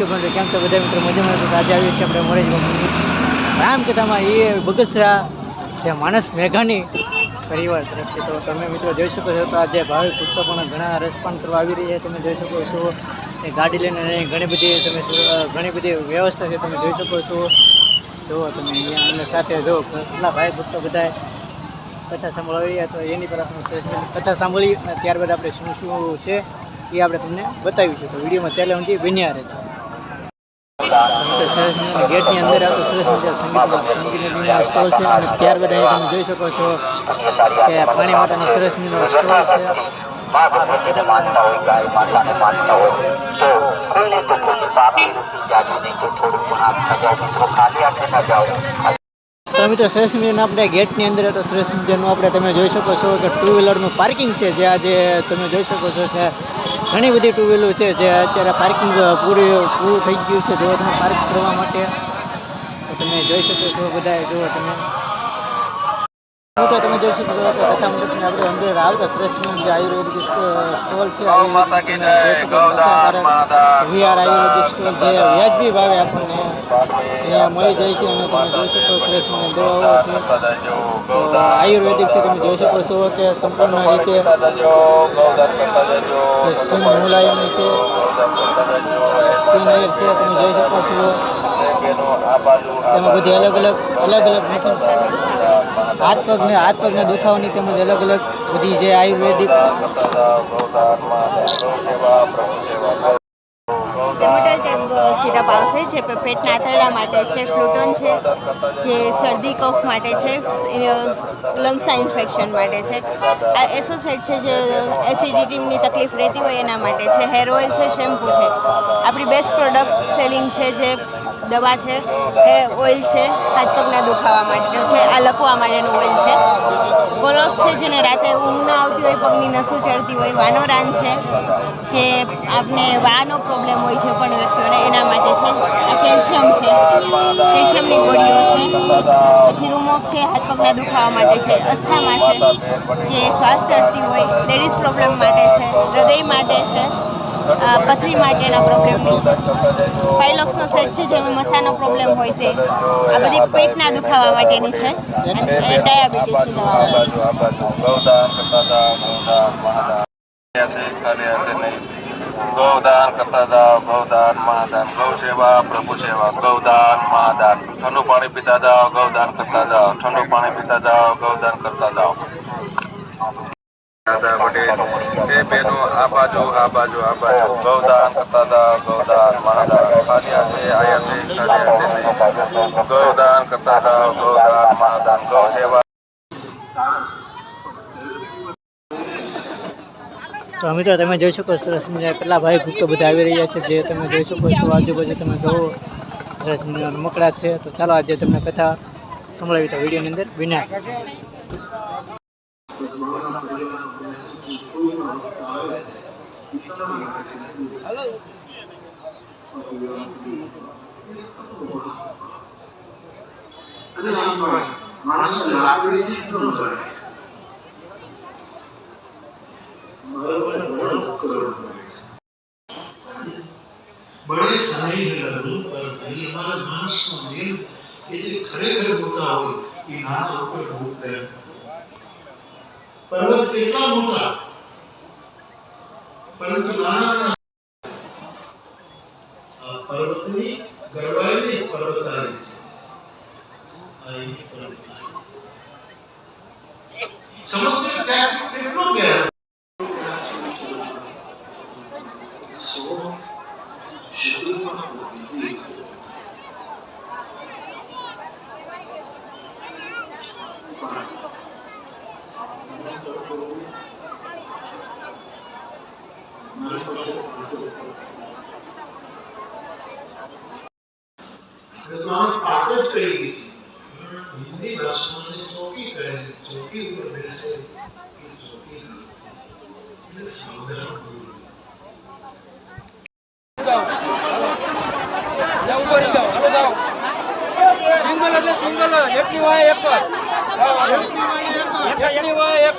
YouTube મંડળ કેમ છો બધા મિત્રો મજામાં? તો આજે આવીએ છીએ આપણે મોરેજ રામકથામાં એ બગસરા જે માણસ મેઘાણી પરિવાર તરફથી. તો તમે મિત્રો જોઈ શકો છો તો આજે ભાવિક ભક્તો પણ ઘણા રસપાન કરવા આવી રહ્યા છે. તમે જોઈ શકો છો એ ગાડી લઈને ઘણી બધી વ્યવસ્થા છે તમે જોઈ શકો છો. જુઓ તમે અહીંયા અને સાથે જો કેટલા ભાઈ ભક્તો બધા કથા સાંભળવા રહ્યા. તો એની પર આપણે સરસ કથા સાંભળી અને ત્યારબાદ આપણે શું છે એ આપણે તમને બતાવીશું. તો વિડીયોમાં ચાલે ઊંચી બન્યા રહેતા. તો સરસ મજાની ગેટની અંદર આવતો સરસ મજા સંગીતનો સ્ટોલ છે અને ત્યારબાદ અહીં તમે જોઈ શકો છો કે પાણી માટેનો સરસ મજાનો સ્ટોલ છે. તો મિત્રો સરસ મજાનું આપણે ગેટની અંદર તો સરસ મજાનું આપણે તમે જોઈ શકો છો કે ટુ વ્હીલરનું પાર્કિંગ છે. જે આજે તમે જોઈ શકો છો કે ઘણી બધી ટુ વ્હીલર છે જે અત્યારે પાર્કિંગ પૂરું થઈ ગયું છે. જો તમે પાર્ક કરવા માટે તો તમે જોઈ શકો છો બધા. જો તમે જોઈ શકો છો કે કથા મંડપની આપણે અંદર આવતા સરસ જે આયુર્વેદિક સ્ટોલ છે વીઆર આયુર્વેદિક સ્ટોલ જે વ્યાજબી ભાવે આપણને અહીંયા મળી જાય છે. અને તમે જોઈ શકો સરસ દવાઓ છે તો આયુર્વેદિક છે. તમે જોઈ શકો છો કે સંપૂર્ણ રીતે જે સ્કીન મુલાયમની છે સ્કીન એર છે તમે જોઈ શકો છો. તેમાં બધી અલગ અલગ હાથ પગના દુખાવાની તેમજ અલગ અલગ બધી જે આયુર્વેદિક સેમોટેલ સિરપ આવશે જે પેટના આંતરડા માટે છે, ફ્લૂટોન છે જે શરદી કફ માટે છે, લંગ્સના ઇન્ફેક્શન માટે છે, આ એસોસેટ છે જે એસિડિટીની તકલીફ રહેતી હોય એના માટે છે, હેર ઓઇલ છે, શેમ્પૂ છે. આપણી બેસ્ટ પ્રોડક્ટ સેલિંગ છે જે દવા છે, હેર ઓઇલ છે, હાથ પગના દુખાવા માટેનું છે, આ લકવા માટેનું ઓઇલ છે, કોલોક્સ છે જેને રાતે ઊંઘ ન આવતી હોય, પગની નસું ચડતી હોય, વાનોરાન છે જે આપને વાનો પ્રોબ્લેમ હોય છે પણ વ્યક્તિઓને એના માટે છે, આ કેલ્શિયમ છે, કેલ્શિયમની ગોળીઓ છે, પછી રૂમોક્સ છે હાથ પગના દુખાવા માટે છે, અસ્થામાં છે જે શ્વાસ ચડતી હોય, લેડીઝ પ્રોબ્લેમ માટે છે, હૃદય માટે છે, પથરી માટેના પ્રોબ્લેમની છે, પાઇલોક્સનો સેટ છે જેમાં મસાનો પ્રોબ્લેમ હોય તે, આ બધી પેટના દુખાવા માટેની છે અને ડાયાબિટીસની દવા ગૌદાન કરતા જાઓ, ગૌદાન મહાદાન, ગૌ સેવા પ્રભુ સેવા, ગૌદાન મહાદાન, ઠંડુ પાણી પીતા જાઓ, ગૌદાન કરતા જાઓ, ઠંડુ પાણી પીતા જાઓ, ગૌદાન કરતા જાઓ. દાદા વડીલ એ બેનો આ બાજુ ગૌદાન કરતા જાઓ, ગૌદાન મહાદાન, ખાલિયા છે આયા છે ગૌદાન કરતા જાઓ, ગૌદાન મહાદાન, ગૌ સેવા. તો મિત્રો તમે જોઈ શકો સરસ મજા કેટલા ભાઈ ભક્તો બધા આવી રહ્યા છે. જે તમે જોઈ શકો છો આજુબાજુ તમે જુઓ સરસ રમકડા છે. તો ચાલો આજે તમને કથા સંભળાવી તો વિડીયોની અંદર વિના बड़े समय लग्न पर कहीं हमारा मानस मेल ये जो खरेखर मोटा हो ये नाना ऊपर भूत है पर्वत કેટલા મોટા પરંતુ નાના પર્વતની ગરવાઈની પર્વતારી છે આ એક પર્વત સમુદ્ર કેટલો ગહેરો हिंदी भाषा में चौकी कहे चौकी ऊपर बैठे चौकी सावधान सिंगल एकनी वाय एक एकनी वाय एक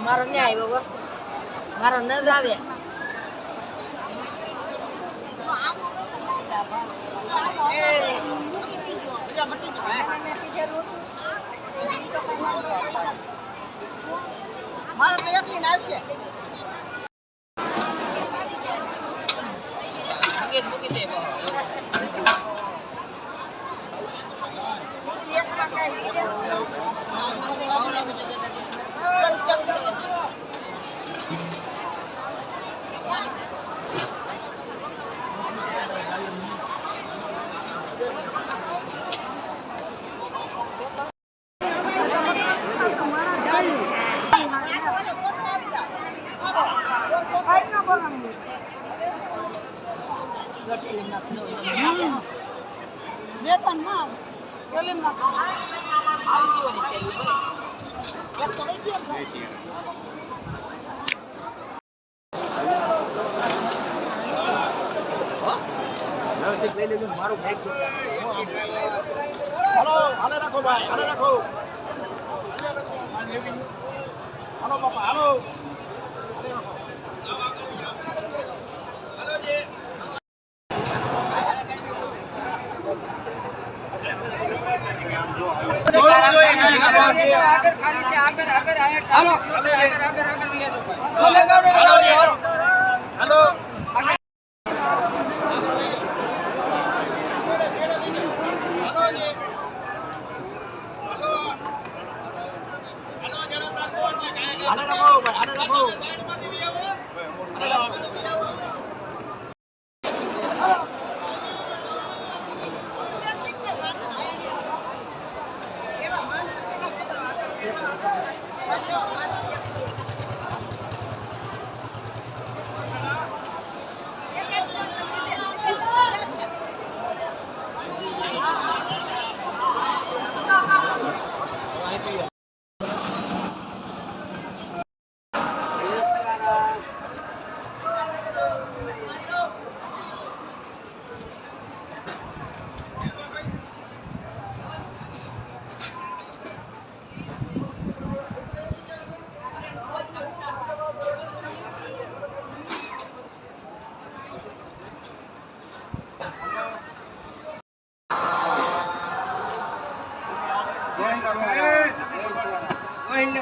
મારો ન્યાય બાબા મારો ન આવે મારો તો યકીન આવશે મારું બેગ હાલો હાલે રાખો ભાઈ હાલે રાખો હાલો બાપા હાલો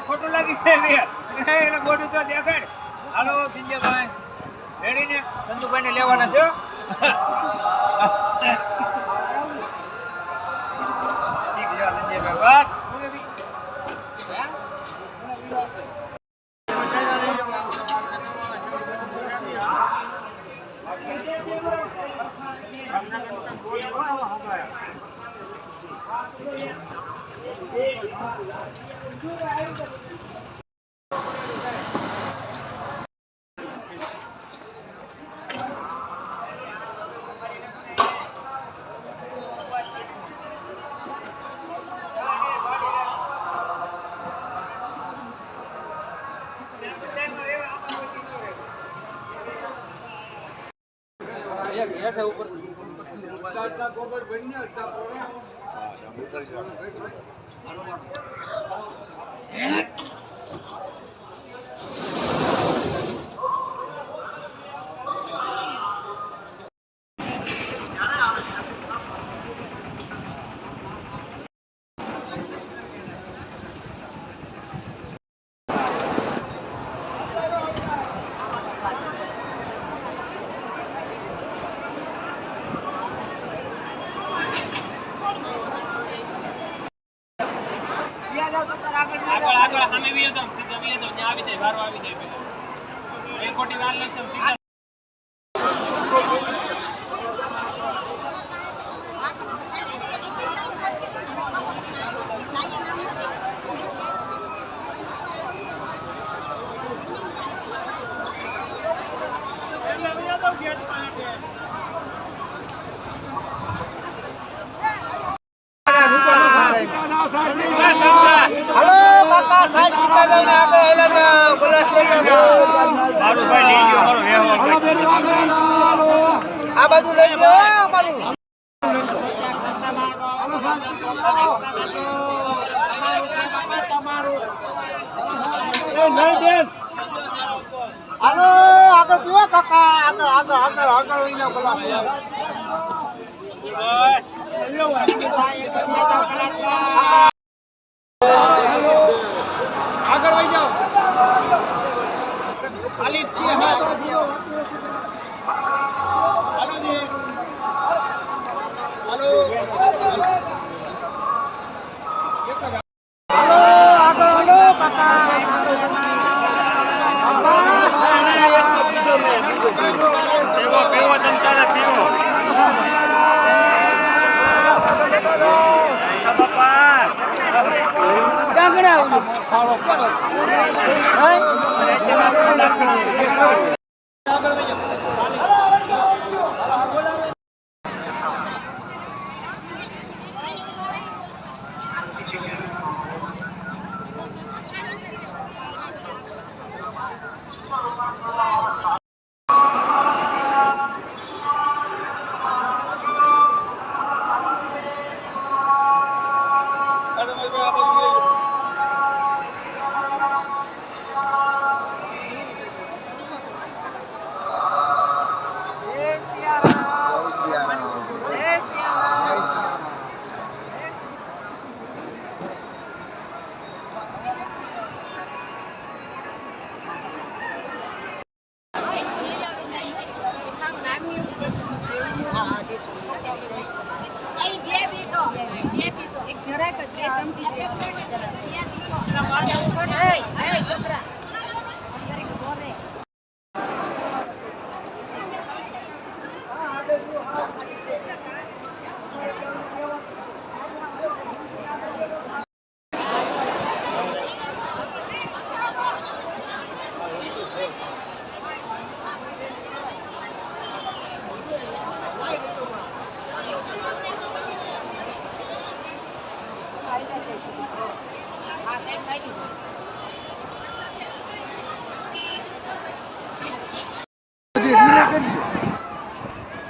ખોટું લાગી છે એને ગોડું તો દેખાડ હાલો સિંજાભાઈ રેડીને સંતુભાઈ ને લેવાના છે ઠીક છે સંજયભાઈ બસ આગળ સામે બી હતો સીધો બી હતો ત્યાં આવી જાય વારો આવી જાય પેલા એક ખોટી વાર લખતો સીધા આ બાજુ લઈ જાઓ અમારું હાલો આગળ પીવો કાકા આગળ આગળ આગળ આગળ લઈ જાઓ કલાક આગળ વહી જાઓ ખાલી જ છીએ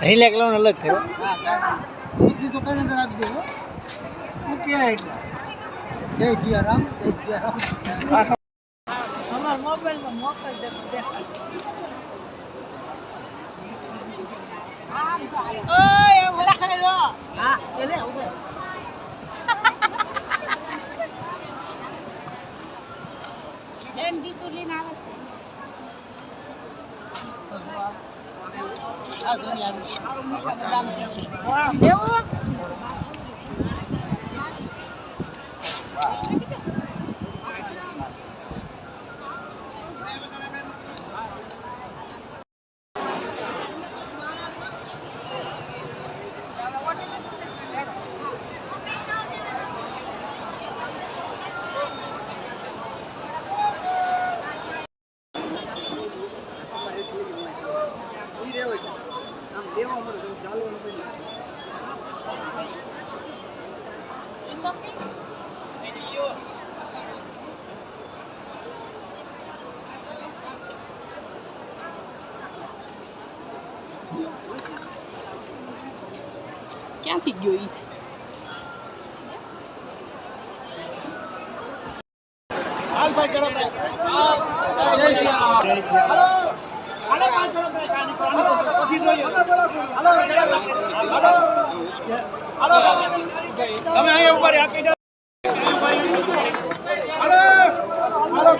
રિલેક્સ લોન અલગ થયો બુદ્ધિ તો કઈ અંદર આપી દેવો મૂક્યા એટલે જય સિયારામ જય સિયારામ અમાર મોબાઈલમાં મોકલજે દેખાડશે ઓય એમ લખાઈ રો હા એટલે ઉભો એમ દીસુલી ના આવે આ જોની આવી વાહ દેવો ક્યાંથી ગયો ઈ હાલ ભાઈ ચલો ભાઈ જય શ્રી રામ હાલો હાલો પાંચ ચલો ભાઈ હાલો પછી જોઈએ હાલો હાલો તમે અહીં ઉપર આકી જાઓ હાલો હાલો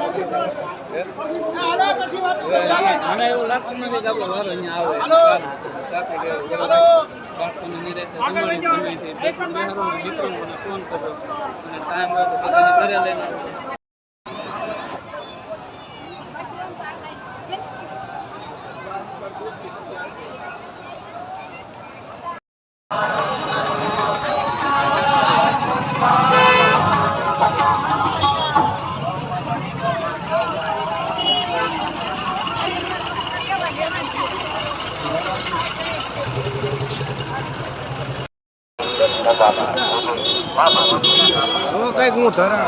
હાલો પછી વાત મને એવું લાગતું નથી કે આપણો વારો અહીંયા આવે હાલો હાલો બાળકોને નિરાતે જમવાની સમયથી મિત્રોને ફોન કરો અને ટાઈમ હોય તો બધાને ઘરે લઈને કઈક હું ધરા